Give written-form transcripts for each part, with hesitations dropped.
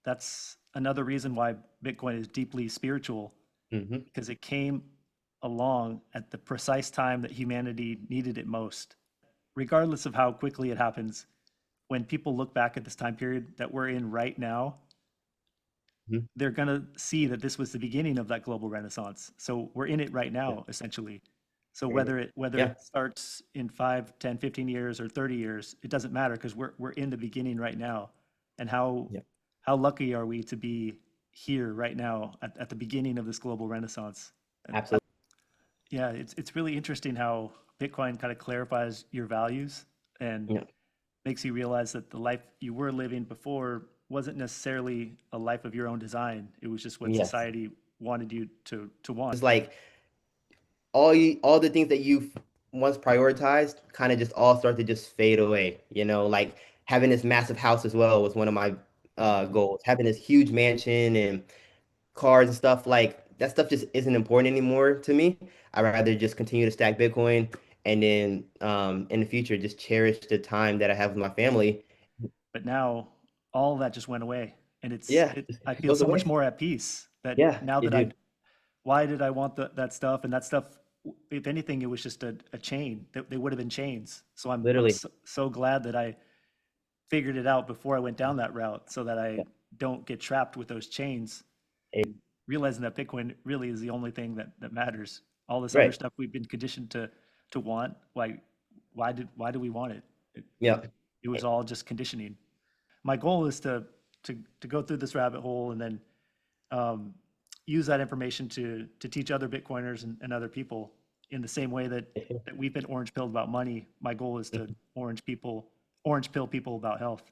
that's another reason why Bitcoin is deeply spiritual, Hmm. because it came along at the precise time that humanity needed it most. Regardless of how quickly it happens, when people look back at this time period that we're in right now, Hmm. they're going to see that this was the beginning of that global renaissance. So we're in it right Yeah. now, essentially. So We're in it. whether Yeah. it starts in 5, 10, 15 years or 30 years, it doesn't matter because we're in the beginning right now. And Yeah. how lucky are we to be here right now at the beginning of this global renaissance? And Absolutely. yeah, it's really interesting how Bitcoin kind of clarifies your values and Yeah. makes you realize that the life you were living before wasn't necessarily a life of your own design. It was just what Yes. society wanted you to want. It's like all the things that you've once prioritized kind of just all start to just fade away. Like having this massive house as well was one of my goals. Having this huge mansion and cars and stuff, like that stuff just isn't important anymore to me. I'd rather just continue to stack Bitcoin and then in the future just cherish the time that I have with my family. But now all that just went away, and Yeah, I it feel goes so much away. more at peace that Yeah, now you that do. why did I want that stuff? And that stuff, if anything, it was just a chain. They would have been chains. So I'm Literally. so glad that I figured it out before I went down that route, so that I Yeah. don't get trapped with those chains. Eh, And realizing that Bitcoin really is the only thing that matters. All this other Right. stuff we've been conditioned to want. Why do we want it? Yeah. It was all just conditioning. My goal is to go through this rabbit hole and then um, use that information to teach other Bitcoiners and other people in the same way that we've been orange pilled about money. My goal is to orange pill people about health.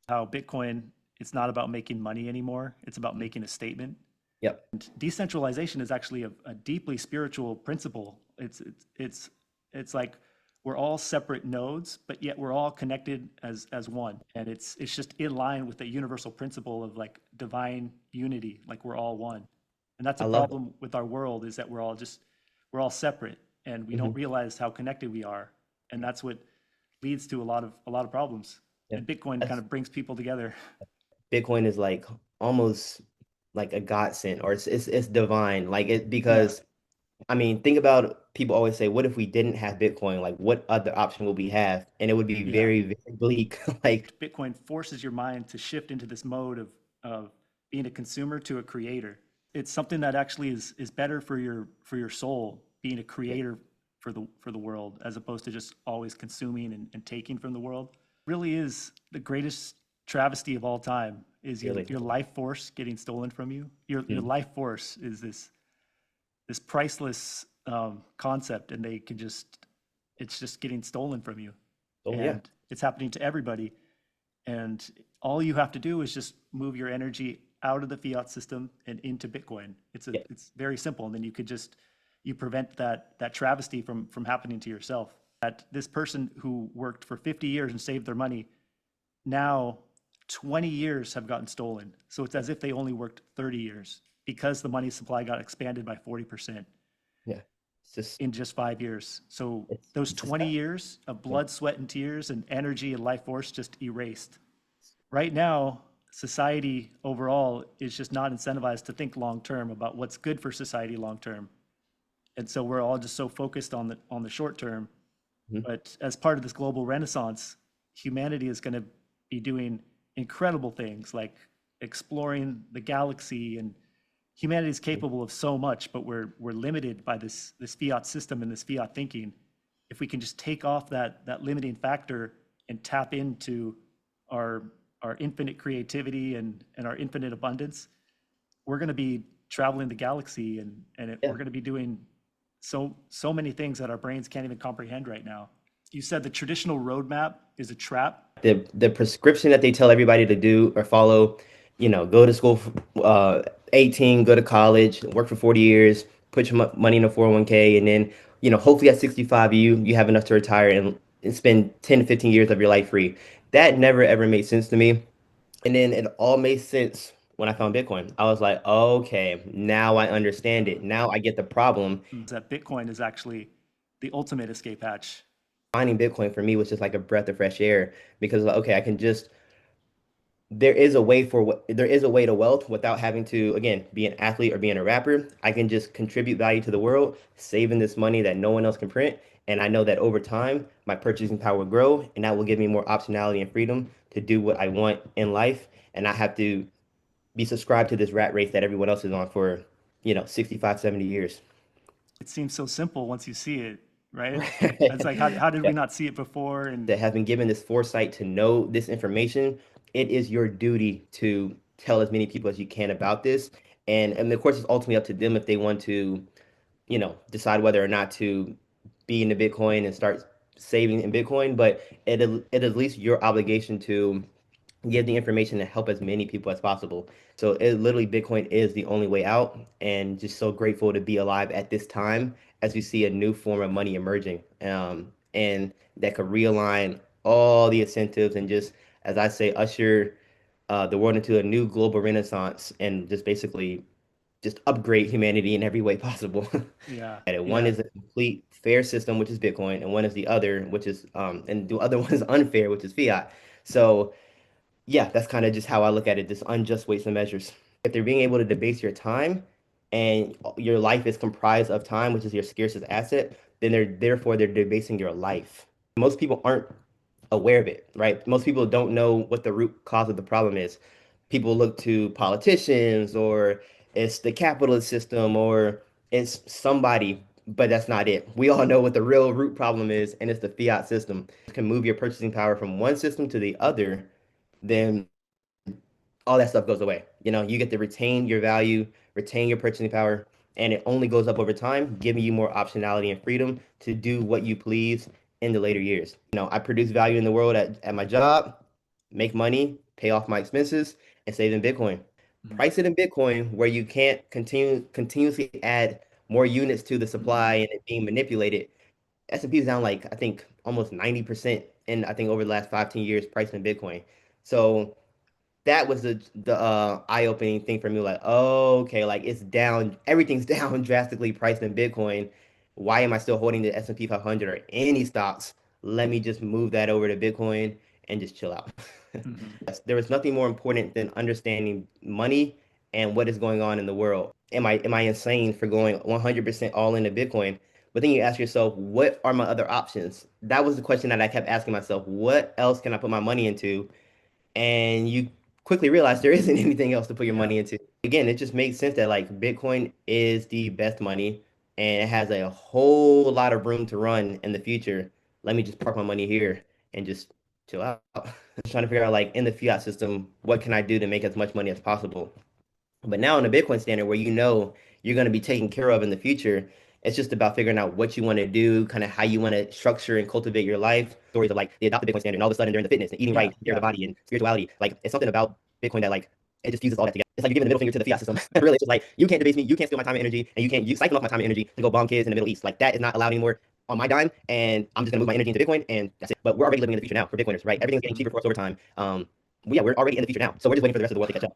How Bitcoin, it's not about making money anymore. It's about making a statement. Yep. And decentralization is actually a deeply spiritual principle. It's like we're all separate nodes, but yet we're all connected as one. And it's just in line with the universal principle of like divine unity, like we're all one. And that's I a love it. problem with our world, is that we're all separate and we don't Hmm. realize how connected we are. And that's what leads to a lot of problems. Yeah. And Bitcoin kind That's, of brings people together. Bitcoin is like almost like a godsend, or it's divine. Like it Yeah. because I mean, think about people always say, what if we didn't have Bitcoin? Like what other option would we have? And it would be Yeah. very, very bleak. Like, Bitcoin forces your mind to shift into this mode of being a consumer to a creator. It's something that actually is better for your soul, being a yeah, creator for the world, as opposed to just always consuming and taking from the world. Really is the greatest travesty of all time, is really. your life force getting stolen from you. Your Mhm. life force is this priceless concept, and they can just it's just getting stolen from you, Oh yeah. and it's happening to everybody. And all you have to do is just move your energy out of the fiat system and into Bitcoin. Yeah. It's very simple, and then you prevent that travesty from happening to yourself. That this person who worked for 50 years and saved their money, now 20 years have gotten stolen. So it's as if they only worked 30 years because the money supply got expanded by 40% Yeah. It's just in just 5 years. So those it's 20 disgusting. years of Yeah. blood, sweat, and tears and energy and life force just erased. Right now, society overall is just not incentivized to think long term about what's good for society long term. And so we're all just so focused on the short term. Mhm. But as part of this global renaissance, humanity is going to be doing incredible things like exploring the galaxy, and humanity is capable of so much, but we're limited by this fiat system and this fiat thinking. If we can just take off that limiting factor and tap into our our infinite creativity and our infinite abundance, we're going to be traveling the galaxy, Yeah. we're going to be doing so many things that our brains can't even comprehend right now. You said the traditional roadmap is a trap. The prescription that they tell everybody to do or follow, go to school, 18, go to college, work for 40 years, put your money in a 401k, and then, hopefully at 65, you have enough to retire and spend 10 to 15 years of your life free. That never ever made sense to me. And then it all made sense when I found Bitcoin. I was like, okay, now I understand it. Now I get the problem. That Bitcoin is actually the ultimate escape hatch. Finding Bitcoin for me was just like a breath of fresh air because, like, okay, I can just there is a way to wealth without having to, again, be an athlete or being a rapper. I can just contribute value to the world, saving this money that no one else can print. And I know that over time, my purchasing power will grow, and that will give me more optionality and freedom to do what I want in life, and not have to be subscribed to this rat race that everyone else is on for, 65, 70 years. It seems so simple once you see it, right? It's like, how did Yeah. we not see it before? And That have been given this foresight to know this information, it is your duty to tell as many people as you can about this. And of course, it's ultimately up to them if they want to, decide whether or not to be in the Bitcoin and start saving in Bitcoin. But it is at least your obligation to give the information to help as many people as possible. So literally Bitcoin is the only way out, and just so grateful to be alive at this time as we see a new form of money emerging, and that could realign all the incentives and just, as I say, usher the world into a new global renaissance and just basically just upgrade humanity in every way possible. yeah, And one yeah. is a complete fair system, which is Bitcoin, and one is the other, which is and the other one is unfair, which is fiat. So yeah, that's kind of just how I look at it, this unjust weights and measures. If they're being able to debase your time and your life is comprised of time, which is your scarcest asset, then they're debasing your life. Most people aren't aware of it, right? Most people don't know what the root cause of the problem is. People look to politicians, or it's the capitalist system, or it's somebody, but that's not it. We all know what the real root problem is, and it's the fiat system. You can move your purchasing power from one system to the other, then all that stuff goes away. You get to retain your value, retain your purchasing power, and it only goes up over time, giving you more optionality and freedom to do what you please in the later years. I produce value in the world at my job, make money, pay off my expenses, and save in Bitcoin. Mhm. Price it in Bitcoin where you can't continuously add more units to the supply and it being manipulated. S&P is down like I think almost 90% in I think over the last 15 years pricing in Bitcoin. So that was the eye-opening thing for me. Like, oh, okay, like it's down, everything's down drastically priced in Bitcoin. Why am I still holding the S&P 500 or any stocks? Let me just move that over to Bitcoin and just chill out. Mhm. Yes, there is nothing more important than understanding money and what is going on in the world. Am I insane for going 100% all into Bitcoin? But then you ask yourself, what are my other options? That was the question that I kept asking myself. What else can I put my money into? And you quickly realize there isn't anything else to put your Yeah. money into. Again, it just makes sense that like Bitcoin is the best money and it has a whole lot of room to run in the future. Let me just park my money here and just chill out. Just trying to figure out like in the fiat system, what can I do to make as much money as possible? But now in the Bitcoin standard, where you're going to be taken care of in the future, it's just about figuring out what you want to do, kind of how you want to structure and cultivate your life. Stories of like they adopt the Bitcoin standard, and all of a sudden they're into fitness and eating Yeah. right, care of the Yeah. body and spirituality. Like it's something about Bitcoin that like it just fuses all that together. It's like you're giving the middle finger to the fiat system. Really, it's just like you can't debase me, you can't steal my time and energy, and you siphon off my time and energy to go bomb kids in the Middle East. Like that is not allowed anymore on my dime, and I'm just gonna move my energy into Bitcoin, and that's it. But we're already living in the future now for Bitcoiners, right? Everything's getting cheaper for us over time. Well, yeah, we're already in the future now, so we're just waiting for the rest of the world to catch up.